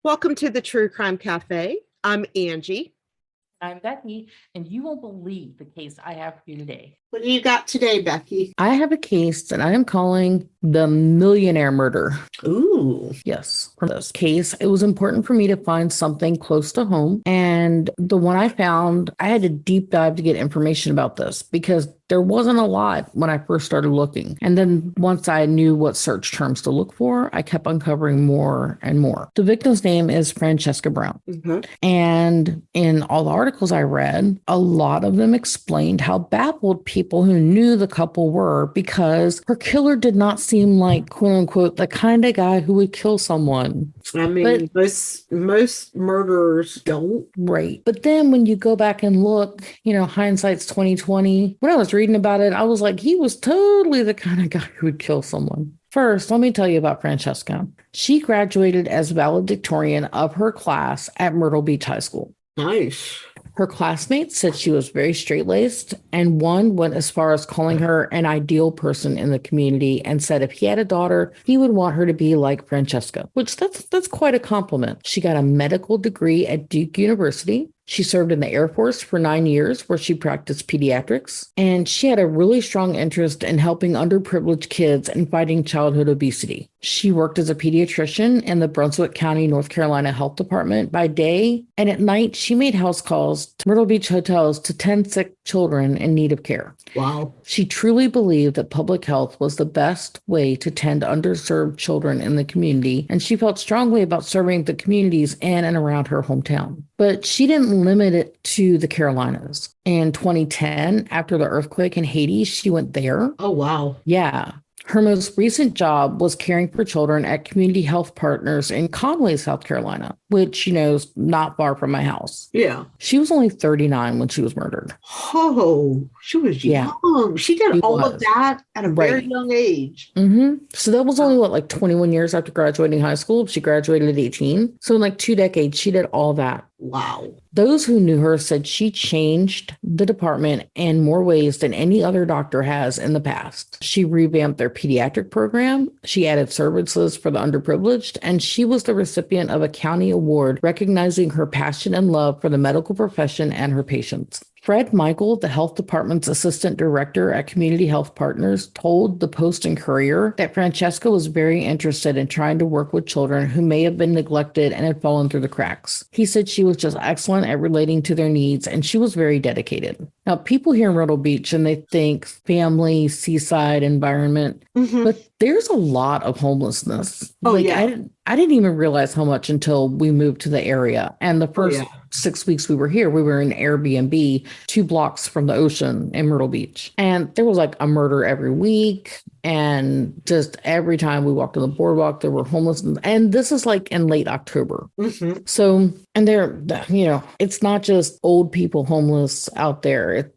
Welcome to the True Crime Cafe. I'm Angie. I'm Becky, and you won't believe the case I have for you today. What do you got today, Becky? I have a case that I am calling the Millionaire murder. Ooh. Yes, for this case, it was important for me to find something close to home. And the one I found, I had to deep dive to get information about this because there wasn't a lot when I first started looking. And then once I knew what search terms to look for, I kept uncovering more and more. The victim's name is Franchesca Brown. Mm-hmm. And in all the articles I read, a lot of them explained how baffled people who knew the couple were because her killer did not seem like, quote unquote, the kind of guy who would kill someone. I mean, most murderers don't. Right. But then when you go back and look, hindsight's 2020. When I was reading about it, I was like, he was totally the kind of guy who would kill someone. First, let me tell you about Franchesca. She graduated as valedictorian of her class at Myrtle Beach High School. Nice. Her classmates said she was very straight-laced, and one went as far as calling her an ideal person in the community and said if he had a daughter, he would want her to be like Franchesca, which that's quite a compliment. She got a medical degree at Duke University. She served in the Air Force for 9 years where she practiced pediatrics, and she had a really strong interest in helping underprivileged kids and fighting childhood obesity. She worked as a pediatrician in the Brunswick County, North Carolina Health Department by day, and at night she made house calls to Myrtle Beach hotels to tend sick children in need of care. Wow. She truly believed that public health was the best way to tend underserved children in the community, and she felt strongly about serving the communities in and around her hometown. But she didn't limit it to the Carolinas. In 2010, after the earthquake in Haiti, she went there. Oh, wow. Yeah. Her most recent job was caring for children at Community Health Partners in Conway, South Carolina, which, is not far from my house. Yeah. She was only 39 when she was murdered. Oh, she was young. She did all of that at a very young age. Mm-hmm. So that was only 21 years after graduating high school. She graduated at 18. So in 2 decades, she did all that. Wow. Those who knew her said she changed the department in more ways than any other doctor has in the past. She revamped their pediatric program. She added services for the underprivileged, and she was the recipient of a county award recognizing her passion and love for the medical profession and her patients. Fred Michael, the health department's assistant director at Community Health Partners, told the Post and Courier that Franchesca was very interested in trying to work with children who may have been neglected and had fallen through the cracks. He said she was just excellent at relating to their needs, and she was very dedicated. Now, people hear Myrtle Beach and they think family, seaside environment, but there's a lot of homelessness. Oh, yeah. I didn't even realize how much until we moved to the area. And the first 6 weeks we were here, we were in Airbnb 2 blocks from the ocean in Myrtle Beach. And there was a murder every week. And just every time we walked on the boardwalk, there were homeless. And this is in late October. Mm-hmm. So, and it's not just old people homeless out there.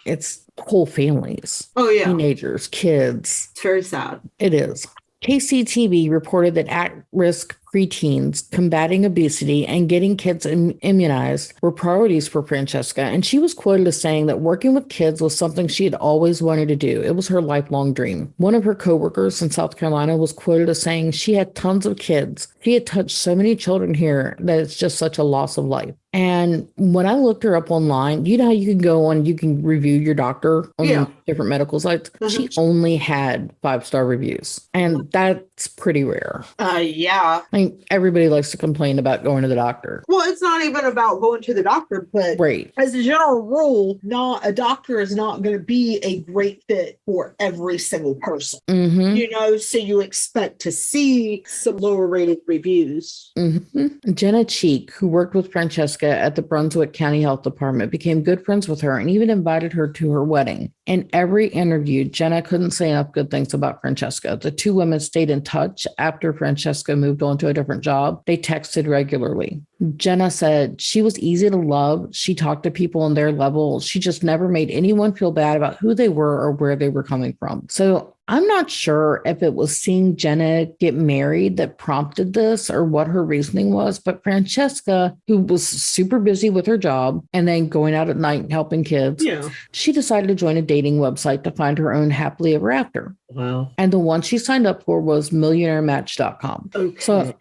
It's whole families. Oh, yeah. Teenagers, kids. It's very sad. It is. KCTV reported that at-risk preteens combating obesity and getting kids immunized were priorities for Franchesca, and she was quoted as saying that working with kids was something she had always wanted to do. It was her lifelong dream. One of her coworkers in South Carolina was quoted as saying she had tons of kids. She had touched so many children here that it's just such a loss of life. And when I looked her up online, you know how you can go on, you can review your doctor on different medical sites. She only had 5-star reviews, and that's pretty rare. Yeah. I mean, everybody likes to complain about going to the doctor. Well, it's not even about going to the doctor, but as a general rule, a doctor is not going to be a great fit for every single person. Mm-hmm. So you expect to see some lower rated reviews. Mm-hmm. Jenna Cheek, who worked with Franchesca at the Brunswick County Health Department, became good friends with her and even invited her to her wedding. In every interview, Jenna couldn't say enough good things about Franchesca. The 2 women stayed in touch after Franchesca moved on to a different job. They texted regularly. Jenna said she was easy to love. She talked to people on their level. She just never made anyone feel bad about who they were or where they were coming from. So I'm not sure if it was seeing Jenna get married that prompted this or what her reasoning was, but Franchesca, who was super busy with her job and then going out at night and helping kids, she decided to join a dating website to find her own happily ever after. Wow. And the one she signed up for was millionairematch.com. Okay. So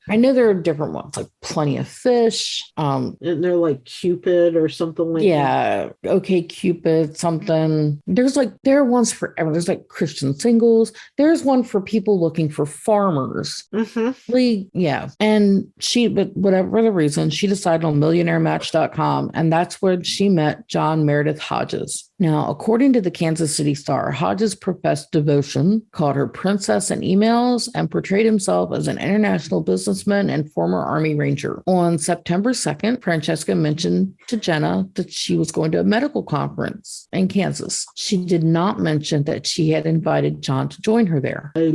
I know there are different ones, like Plenty of Fish. And they're like Cupid or something like that. Yeah. Okay, Cupid, something. There are ones for everyone. There's like Christian Singles. There's one for people looking for farmers. Yeah. And but whatever the reason, she decided on millionairematch.com. And that's where she met John Meredith Hodges. Now, according to the Kansas City Star, Hodges professed devotion, called her princess in emails, and portrayed himself as an international businessman and former Army Ranger. On September 2nd, Franchesca mentioned to Jenna that she was going to a medical conference in Kansas. She did not mention that she had invited John to join her there. Oh,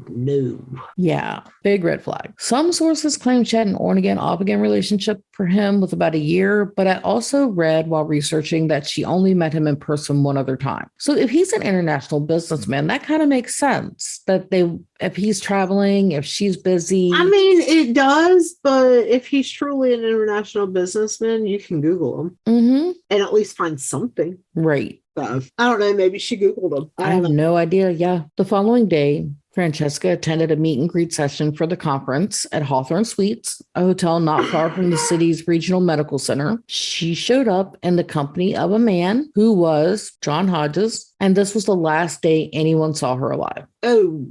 no. Yeah, big red flag. Some sources claim she had an on-again, off-again relationship for him with about a year, but I also read while researching that she only met him in person one other time. So if he's an international businessman, that kind of makes sense that if he's traveling, if she's busy. I mean, it does, but if he's truly an international businessman, you can Google him and at least find something. Right. So, I don't know. Maybe she Googled him. I have no idea. Yeah. The following day, Franchesca attended a meet and greet session for the conference at Hawthorne Suites, a hotel not far from the city's regional medical center. She showed up in the company of a man who was John Hodges, and this was the last day anyone saw her alive. Oh,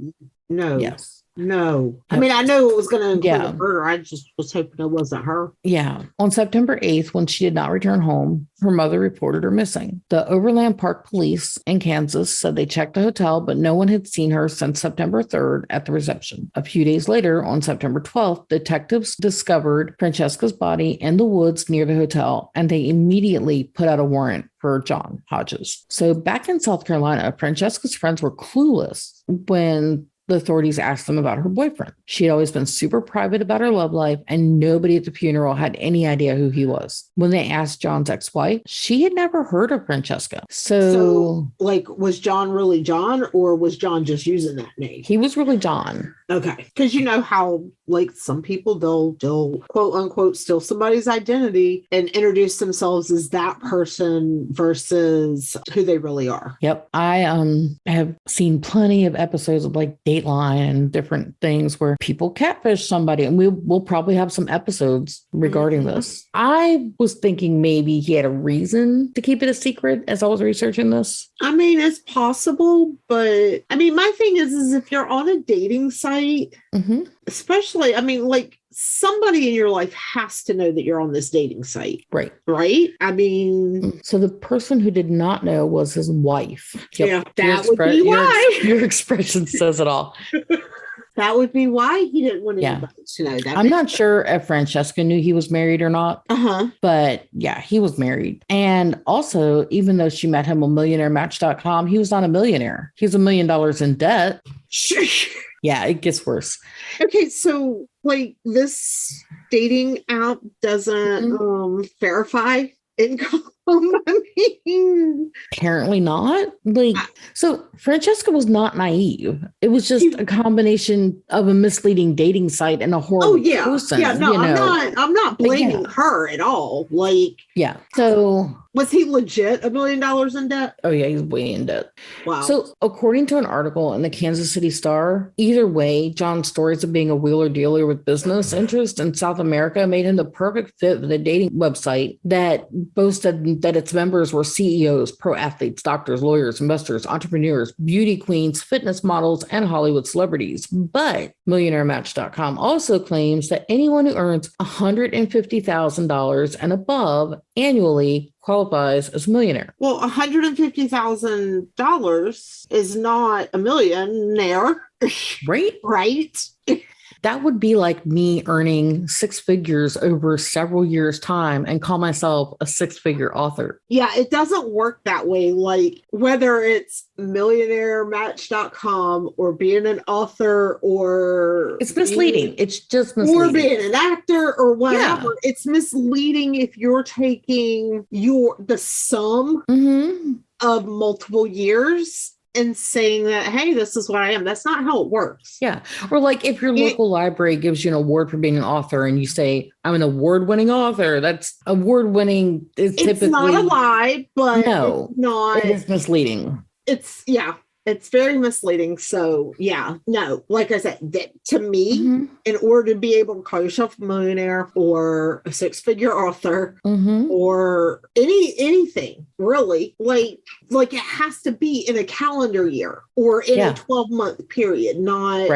no. Yes. No. I mean, I know it was going to include a murder. I just was hoping it wasn't her. Yeah. On September 8th, when she did not return home, her mother reported her missing. The Overland Park Police in Kansas said they checked the hotel, but no one had seen her since September 3rd at the reception. A few days later, on September 12th, detectives discovered Franchesca's body in the woods near the hotel, and they immediately put out a warrant for John Hodges. So back in South Carolina, Francesca's friends were clueless when the authorities asked them about her boyfriend. She had always been super private about her love life, and nobody at the funeral had any idea who he was. When they asked John's ex-wife, she had never heard of Franchesca. So was John really John, or was John just using that name? He was really John. Okay. Because you know how, some people, they'll quote unquote steal somebody's identity and introduce themselves as that person versus who they really are. Yep. I have seen plenty of episodes of Dateline and different things where people catfish somebody, and we'll probably have some episodes regarding this. I was thinking maybe he had a reason to keep it a secret as I was researching this. I mean, it's possible, but I mean, my thing is if you're on a dating site, especially, I mean, somebody in your life has to know that you're on this dating site. Right. Right? I mean... So the person who did not know was his wife. Yep. Yeah, that would be why. Your expression says it all. That would be why he didn't want anybody to know that. I'm not sure if Franchesca knew he was married or not. But yeah, he was married. And also, even though she met him on millionairematch.com, he was not a millionaire. He was $1 million in debt. Yeah, it gets worse. Okay, so this dating app doesn't verify income. I mean, apparently not. So Franchesca was not naive. It was just a combination of a misleading dating site and a horrible person. Yeah, no, I'm not blaming her at all. So was he legit $1 million in debt? Oh yeah, he's way in debt. Wow. So according to an article in the Kansas City Star, either way, John's stories of being a wheeler dealer with business interest in South America made him the perfect fit with a dating website that boasted that its members were CEOs, pro athletes, doctors, lawyers, investors, entrepreneurs, beauty queens, fitness models, and Hollywood celebrities. But millionairematch.com also claims that anyone who earns $150,000 and above annually qualifies as a millionaire. Well, $150,000 is not a millionaire. Right? Right. That would be like me earning six figures over several years' time and call myself a six-figure author. Yeah, it doesn't work that way. Whether it's millionairematch.com or being an author or... It's misleading. It's just misleading. Or being an actor or whatever. Yeah. It's misleading if you're taking the sum of multiple years and saying that, hey, this is what I am. That's not how it works. Yeah. Or if your local library gives you an award for being an author and you say, I'm an award-winning author, that's award-winning is typically... It's not a lie, but no, it's not... It is misleading. It's, It's very misleading. So yeah, no, like I said, that to me, in order to be able to call yourself a millionaire or a six-figure author or anything really, like it has to be in a calendar year or in a 12-month period, not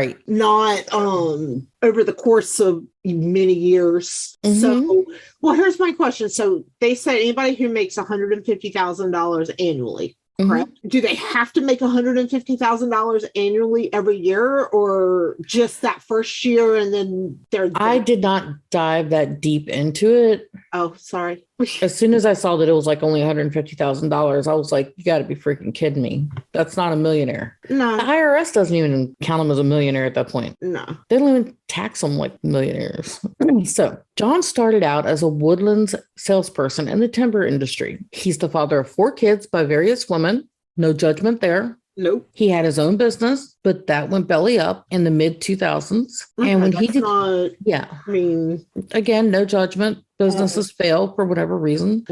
over the course of many years. So, well, here's my question. So they said anybody who makes $150,000 annually, correct? Do they have to make $150,000 annually every year, or just that first year and then they're done? I did not dive that deep into it. Oh, sorry. As soon as I saw that it was like only $150,000, I was like, you got to be freaking kidding me. That's not a millionaire. No. The IRS doesn't even count them as a millionaire at that point. No. They don't even tax them like millionaires. So John started out as a woodlands salesperson in the timber industry. He's the father of 4 kids by various women. No judgment there. Nope. He had his own business, but that went belly up in the mid 2000s. And when he did, I mean, again, no judgment. Businesses fail for whatever reason.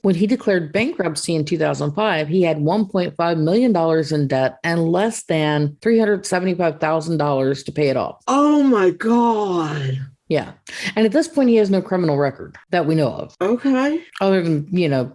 When he declared bankruptcy in 2005, he had $1.5 million in debt and less than $375,000 to pay it off. Oh my God. Yeah. And at this point, he has no criminal record that we know of. Okay. Other than,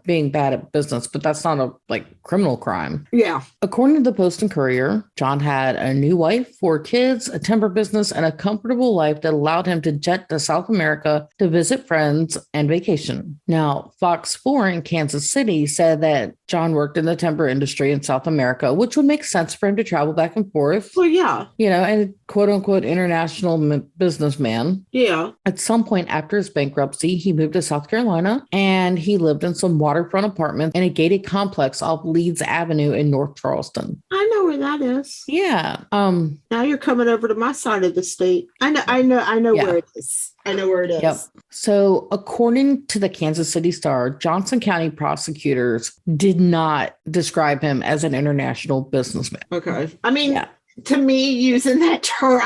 being bad at business, but that's not a criminal crime. Yeah. According to the Post and Courier, John had a new wife, 4 kids, a timber business, and a comfortable life that allowed him to jet to South America to visit friends and vacation. Now, Fox 4 in Kansas City said that John worked in the timber industry in South America, which would make sense for him to travel back and forth. Well, yeah. And quote unquote international businessman. Yeah. At some point after his bankruptcy, he moved to South Carolina and he lived in some waterfront apartments in a gated complex off Leeds Avenue in North Charleston. I know where that is. Yeah. Now you're coming over to my side of the state. I know where it is. I know where it is. Yep. So according to the Kansas City Star, Johnson County prosecutors did not describe him as an international businessman. Okay. I mean, to me, using that term,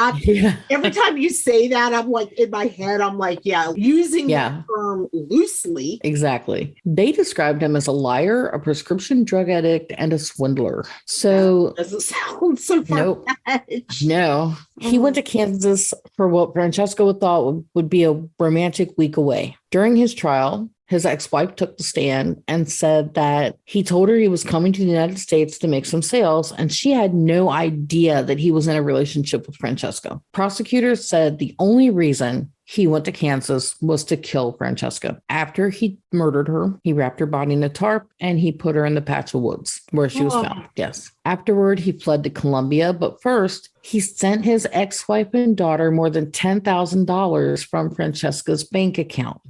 every time you say that, I'm like, in my head, I'm like, using that term loosely. Exactly. They described him as a liar, a prescription drug addict, and a swindler. So that doesn't sound so far-fetched. No. He went to Kansas for what Franchesca thought would be a romantic week away. During his trial, his ex-wife took the stand and said that he told her he was coming to the United States to make some sales, and she had no idea that he was in a relationship with Franchesca. Prosecutors said the only reason he went to Kansas was to kill Franchesca. After he murdered her, he wrapped her body in a tarp and he put her in the patch of woods where she was found. Yes. Afterward, he fled to Colombia, but first he sent his ex-wife and daughter more than $10,000 from Francesca's bank account.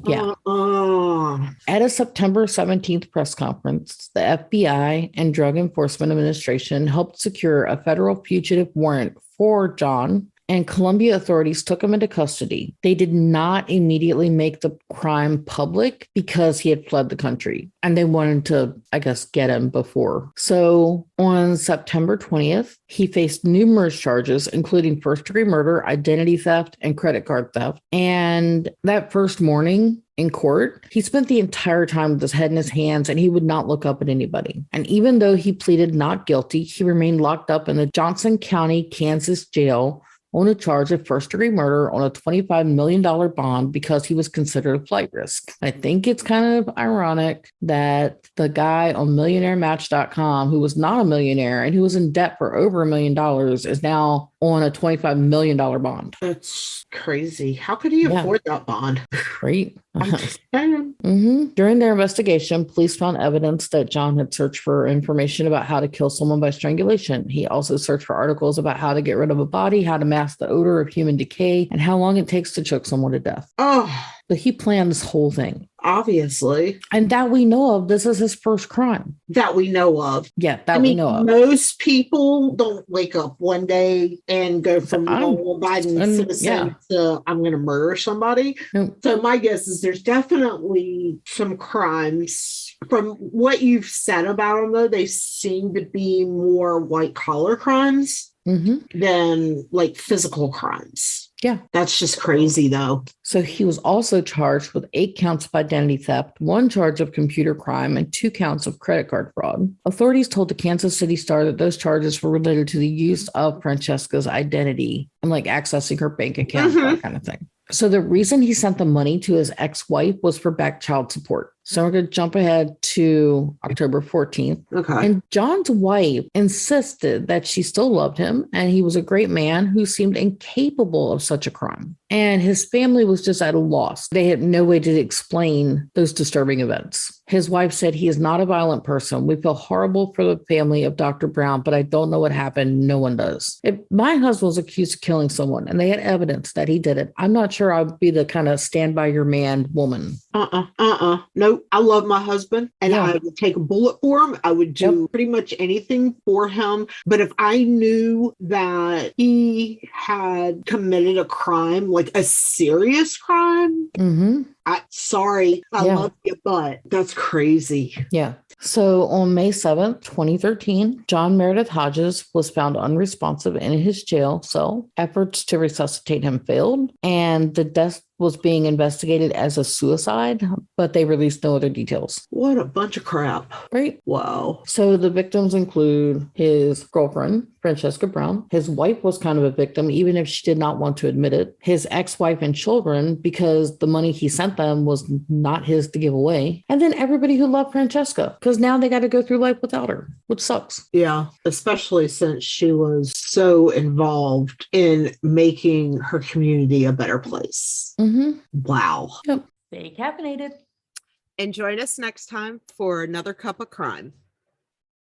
Yeah. At a September 17th press conference, the FBI and Drug Enforcement Administration helped secure a federal fugitive warrant for John, and Colombia authorities took him into custody. They did not immediately make the crime public because he had fled the country, and they wanted to, I guess, get him before. So on September 20th, he faced numerous charges, including first-degree murder, identity theft, and credit card theft. And that first morning in court, he spent the entire time with his head in his hands, and he would not look up at anybody. And even though he pleaded not guilty, he remained locked up in the Johnson County, Kansas jail on a charge of first-degree murder on a $25 million bond because he was considered a flight risk. I think it's kind of ironic that the guy on MillionaireMatch.com, who was not a millionaire and who was in debt for over $1 million, is now on a $25 million bond. That's crazy. How could he afford that bond? Right. During their investigation, police found evidence that John had searched for information about how to kill someone by strangulation. He also searched for articles about how to get rid of a body, how to mask the odor of human decay, and how long it takes to choke someone to death. But he planned this whole thing. Obviously. And that we know of, this is his first crime. That we know of. Yeah, we know of. Most people don't wake up one day and go from Biden citizen to I'm going to murder somebody. Nope. So my guess is there's definitely some crimes. From what you've said about them, though, they seem to be more white collar crimes than like physical crimes. Yeah. That's just crazy, though. So he was also charged with 8 counts of identity theft, 1 charge of computer crime, and 2 counts of credit card fraud. Authorities told the Kansas City Star that those charges were related to the use of Francesca's identity and like accessing her bank account, that kind of thing. So the reason he sent the money to his ex-wife was for back child support. So we're going to jump ahead to October 14th. Okay. And John's wife insisted that she still loved him and he was a great man who seemed incapable of such a crime. And his family was just at a loss. They had no way to explain those disturbing events. His wife said, he is not a violent person. We feel horrible for the family of Dr. Brown, but I don't know what happened. No one does. If my husband was accused of killing someone and they had evidence that he did it, I'm not sure I'd be the kind of stand by your man woman. Nope. I love my husband and I would take a bullet for him. I would do pretty much anything for him. But if I knew that he had committed a crime, like a serious crime, sorry, I love you, but that's crazy. Yeah. So on May 7th, 2013, John Meredith Hodges was found unresponsive in his jail cell. Efforts to resuscitate him failed, and the death was being investigated as a suicide, but they released no other details. What a bunch of crap. Right? Wow. So the victims include his girlfriend, Franchesca Brown. His wife was kind of a victim, even if she did not want to admit it. His ex-wife and children, because the money he sent them was not his to give away. And then everybody who loved Franchesca, because now they got to go through life without her, which sucks. Yeah, especially since she was so involved in making her community a better place. Wow. Yep. Stay caffeinated. And join us next time for another cup of crime.